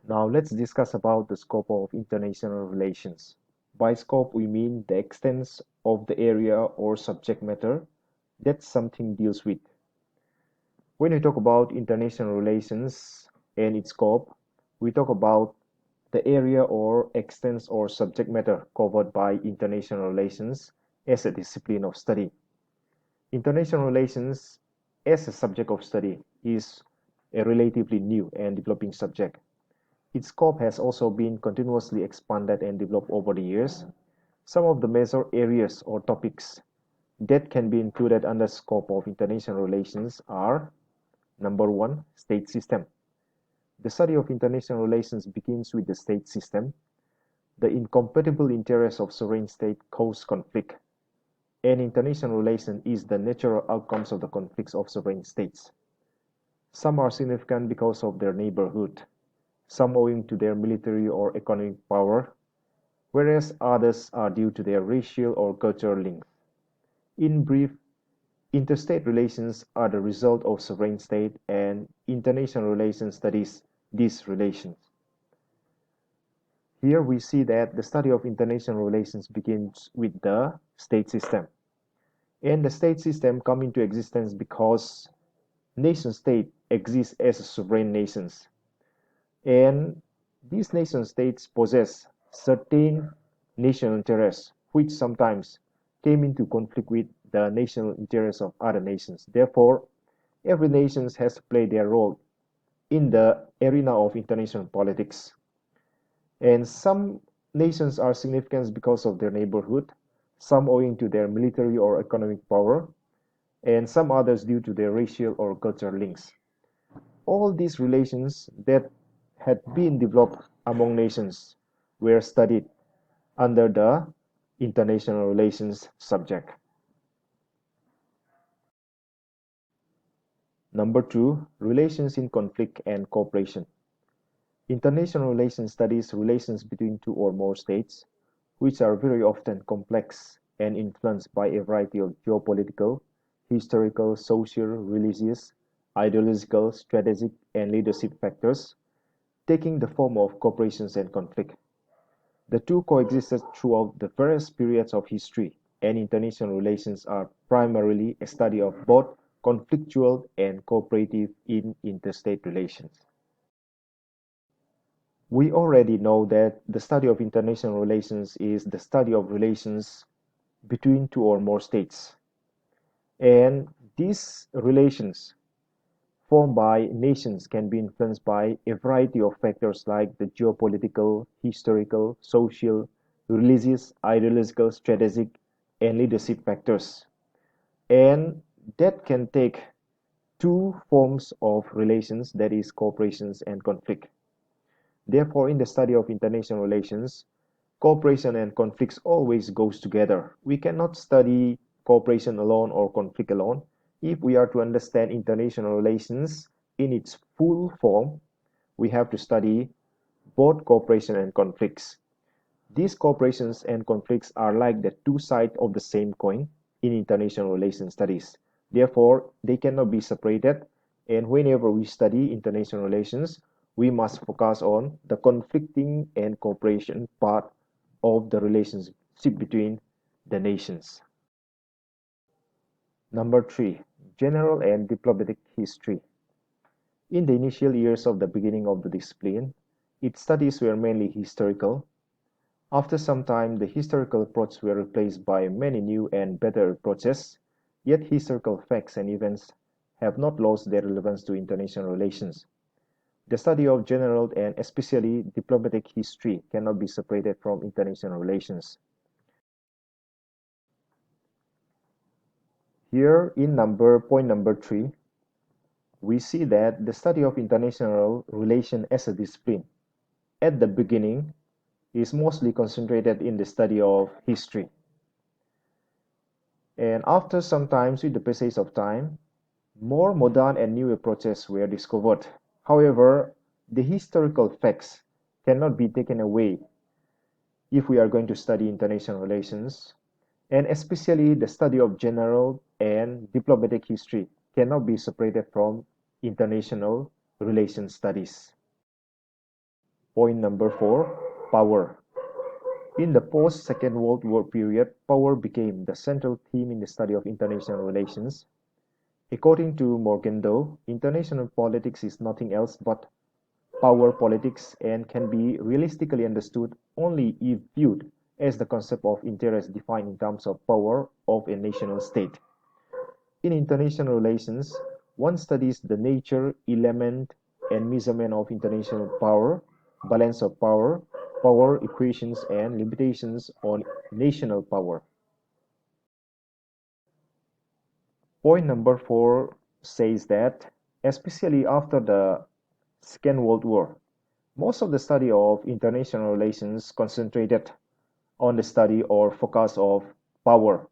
Now let's discuss about the scope of international relations. By scope, we mean the extent of the area or subject matter that something deals with. When we talk about international relations and its scope, we talk about the area or extent or subject matter covered by international relations as a discipline of study. International relations as a subject of study is a relatively new and developing subject. Its scope has also been continuously expanded and developed over the years. Some of the major areas or topics that can be included under scope of international relations are: number one, state system. The study of international relations begins with the state system. The incompatible interests of sovereign states cause conflict, and international relation is the natural outcomes of the conflicts of sovereign states. Some are significant because of their neighborhood, some owing to their military or economic power, whereas others are due to their racial or cultural links. In brief, interstate relations are the result of sovereign state, and international relations studies these relations. Here we see that the study of international relations begins with the state system. And the state system come into existence because nation state exist as sovereign nations. And these nation states possess certain national interests which sometimes came into conflict with the national interests of other nations. Therefore, every nation has to play their role in the arena of international politics. And some nations are significant because of their neighborhood, some owing to their military or economic power, and some others due to their racial or cultural links. All these relations that had been developed among nations were studied under the international relations subject. Number two, relations in conflict and cooperation. International relations studies relations between two or more states, which are very often complex and influenced by a variety of geopolitical, historical, social, religious, ideological, strategic, and leadership factors, taking the form of cooperations and conflict. The two coexisted throughout the various periods of history, and international relations are primarily a study of both conflictual and cooperative in interstate relations. We already know that the study of international relations is the study of relations between two or more states. And these relations formed by nations can be influenced by a variety of factors like the geopolitical, historical, social, religious, ideological, strategic, and leadership factors. And that can take two forms of relations, that is, cooperations and conflict. Therefore, in the study of international relations, cooperation and conflicts always goes together. We cannot study cooperation alone or conflict alone. If we are to understand international relations in its full form, we have to study both cooperation and conflicts. These cooperations and conflicts are like the two sides of the same coin in international relations studies. Therefore, they cannot be separated, and whenever we study international relations, we must focus on the conflicting and cooperation part of the relationship between the nations. Number three, general and diplomatic history. In the initial years of the beginning of the discipline, its studies were mainly historical. After some time, the historical approaches were replaced by many new and better approaches, yet historical facts and events have not lost their relevance to international relations. The study of general and especially diplomatic history cannot be separated from international relations. Here in point number three, we see that the study of international relation as a discipline at the beginning is mostly concentrated in the study of history. And after some time, with the passage of time, more modern and new approaches were discovered. However, the historical facts cannot be taken away if we are going to study international relations, and especially the study of general and diplomatic history cannot be separated from international relations studies. Point number 4, power. In the post-Second World War period, power became the central theme in the study of international relations. According to Morgenthau, international politics is nothing else but power politics and can be realistically understood only if viewed as the concept of interest defined in terms of power of a national state. In international relations, one studies the nature, element, and measurement of international power, balance of power, power equations, and limitations on national power. Point number 4 says that, especially after the Second World War, most of the study of international relations concentrated on the study or focus of power.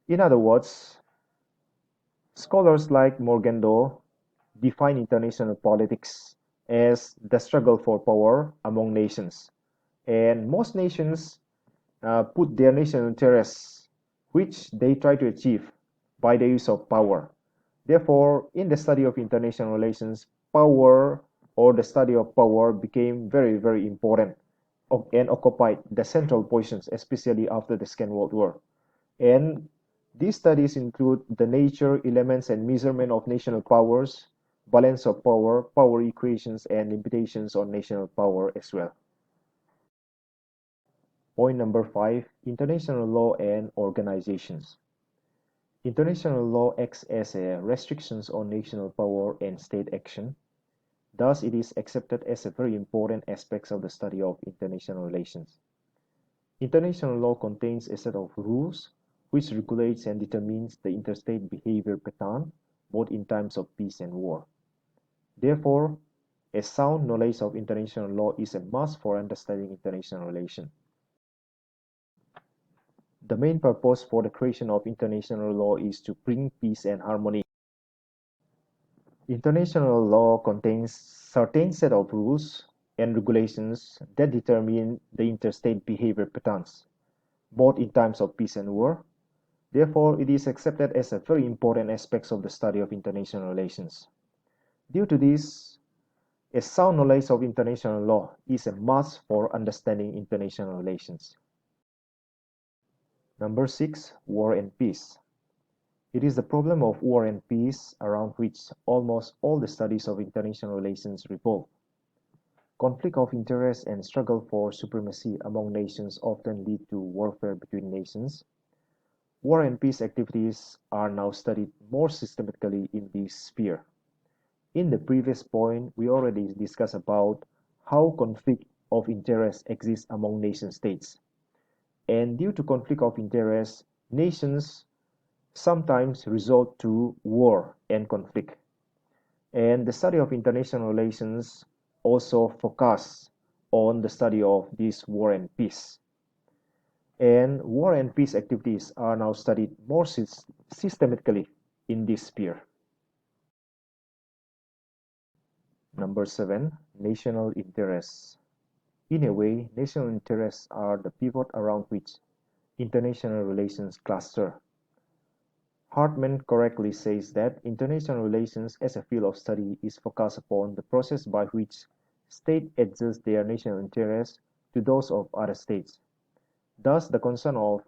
In other words, scholars like Morgenthau define international politics as the struggle for power among nations, and most nations put their national interests, which they try to achieve by the use of power. Therefore, in the study of international relations, power or the study of power became very, very important and occupied the central positions, especially after the Second World War. And these studies include the nature, elements, and measurement of national powers, balance of power, power equations, and limitations on national power as well. Point number 5, international law and organizations. International law acts as a restrictions on national power and state action. Thus, it is accepted as a very important aspect of the study of international relations. International law contains a set of rules which regulates and determines the interstate behavior pattern, both in times of peace and war. Therefore, a sound knowledge of international law is a must for understanding international relations. The main purpose for the creation of international law is to bring peace and harmony. International law contains certain set of rules and regulations that determine the interstate behavior patterns, both in times of peace and war. Therefore, it is accepted as a very important aspect of the study of international relations. Due to this, a sound knowledge of international law is a must for understanding international relations. Number 6, war and peace. It is the problem of war and peace around which almost all the studies of international relations revolve. Conflict of interest and struggle for supremacy among nations often lead to warfare between nations. War and peace activities are now studied more systematically in this sphere. In the previous point, we already discussed about how conflict of interest exists among nation states. And due to conflict of interest, nations sometimes resort to war and conflict. And the study of international relations also focus on the study of this war and peace. And war and peace activities are now studied more systematically in this sphere. Number 7, national interests. In a way, national interests are the pivot around which international relations cluster. Hartman correctly says that international relations as a field of study is focused upon the process by which states adjust their national interests to those of other states. Thus, the concern of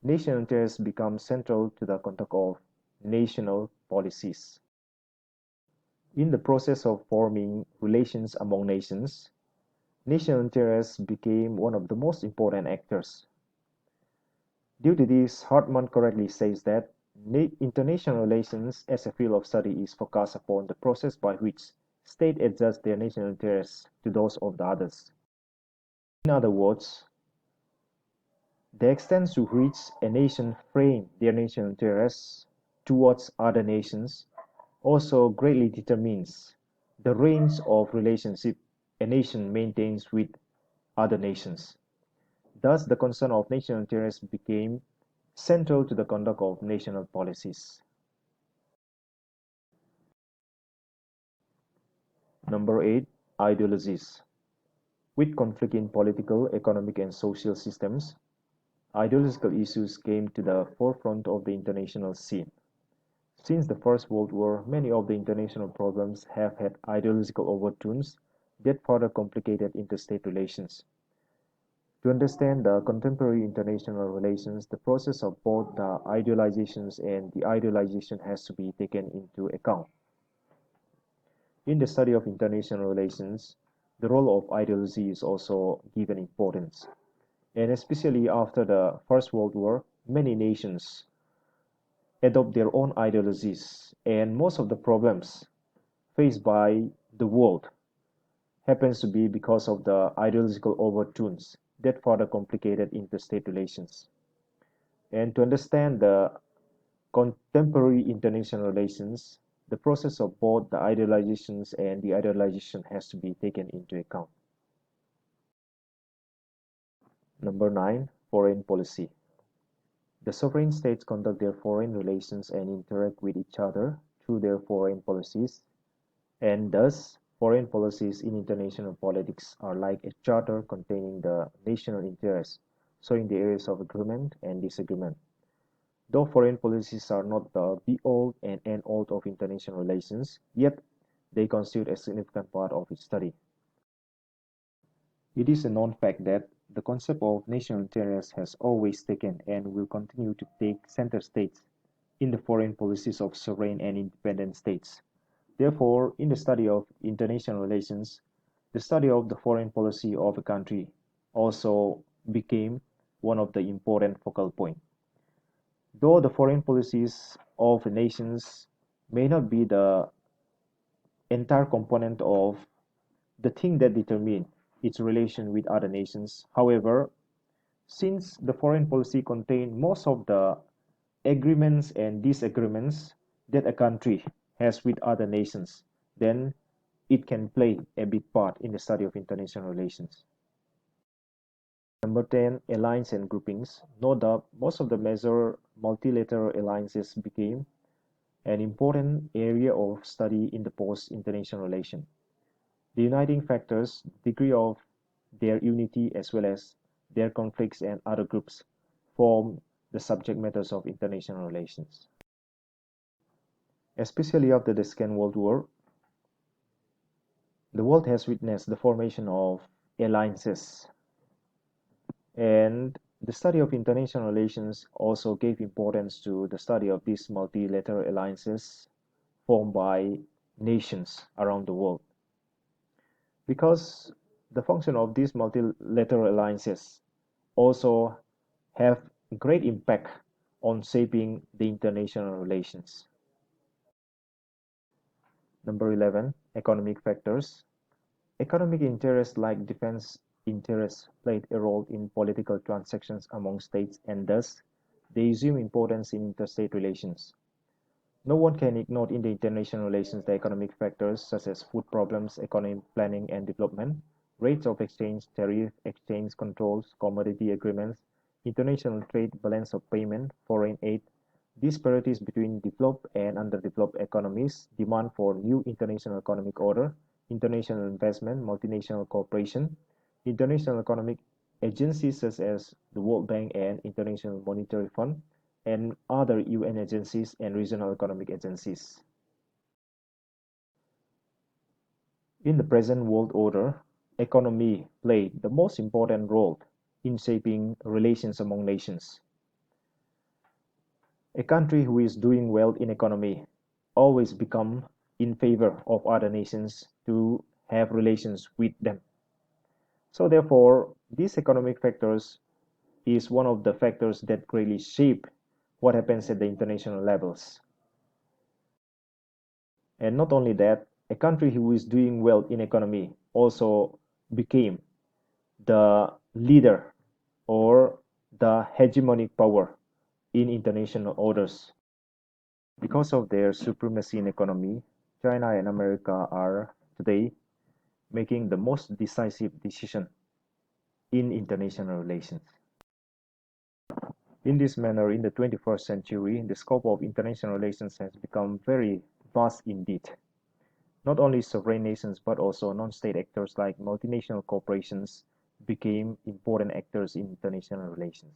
national interests becomes central to the conduct of national policies. In the process of forming relations among nations, national interests became one of the most important actors. Due to this, Hartman correctly says that international relations as a field of study is focused upon the process by which states adjust their national interests to those of the others. In other words, the extent to which a nation frames their national interests towards other nations also greatly determines the range of relationship a nation maintains with other nations. Thus, the concern of national interests became central to the conduct of national policies. Number 8, ideologies. With conflict in political, economic, and social systems, ideological issues came to the forefront of the international scene. Since the First World War, many of the international problems have had ideological overtones that further complicated interstate relations. To understand the contemporary international relations, the process of both the idealizations and the idealization has to be taken into account. In the study of international relations, the role of ideology is also given importance. And especially after the First World War, many nations adopt their own ideologies, and most of the problems faced by the world happens to be because of the ideological overtones that further complicated interstate relations. And to understand the contemporary international relations, the process of both the idealizations and the idealization has to be taken into account. Number 9, foreign policy. The sovereign states conduct their foreign relations and interact with each other through their foreign policies, and thus foreign policies in international politics are like a charter containing the national interests, showing the areas of agreement and disagreement. Though foreign policies are not the be-all and end-all of international relations, yet they constitute a significant part of its study. It is a known fact that the concept of national interest has always taken and will continue to take center stage in the foreign policies of sovereign and independent states. Therefore, in the study of international relations, the study of the foreign policy of a country also became one of the important focal points. Though the foreign policies of nations may not be the entire component of the thing that determine its relation with other nations, however, since the foreign policy contains most of the agreements and disagreements that a country has with other nations, then it can play a big part in the study of international relations. Number 10, alliance and groupings. No doubt, most of the major multilateral alliances became an important area of study in the post-international relation. The uniting factors, degree of their unity as well as their conflicts and other groups form the subject matters of international relations. Especially after the Second World War, the world has witnessed the formation of alliances, and the study of international relations also gave importance to the study of these multilateral alliances formed by nations around the world. Because the function of these multilateral alliances also have great impact on shaping the international relations. Number 11, economic factors. Economic interests like defense interests played a role in political transactions among states, and thus they assume importance in interstate relations. No one can ignore in the international relations the economic factors such as food problems, economic planning and development, rates of exchange, tariff, exchange controls, commodity agreements, international trade, balance of payment, foreign aid, disparities between developed and underdeveloped economies, demand for new international economic order, international investment, multinational cooperation, international economic agencies such as the World Bank and International Monetary Fund, and other UN agencies and regional economic agencies. In the present world order, economy played the most important role in shaping relations among nations. A country who is doing well in economy always become in favor of other nations to have relations with them. So therefore, these economic factors is one of the factors that greatly shape what happens at the international levels. And not only that, a country who is doing well in economy also became the leader or the hegemonic power in international orders. Because of their supremacy in economy, China and America are today making the most decisive decision in international relations. In this manner, in the 21st century, the scope of international relations has become very vast indeed. Not only sovereign nations but also non-state actors like multinational corporations became important actors in international relations.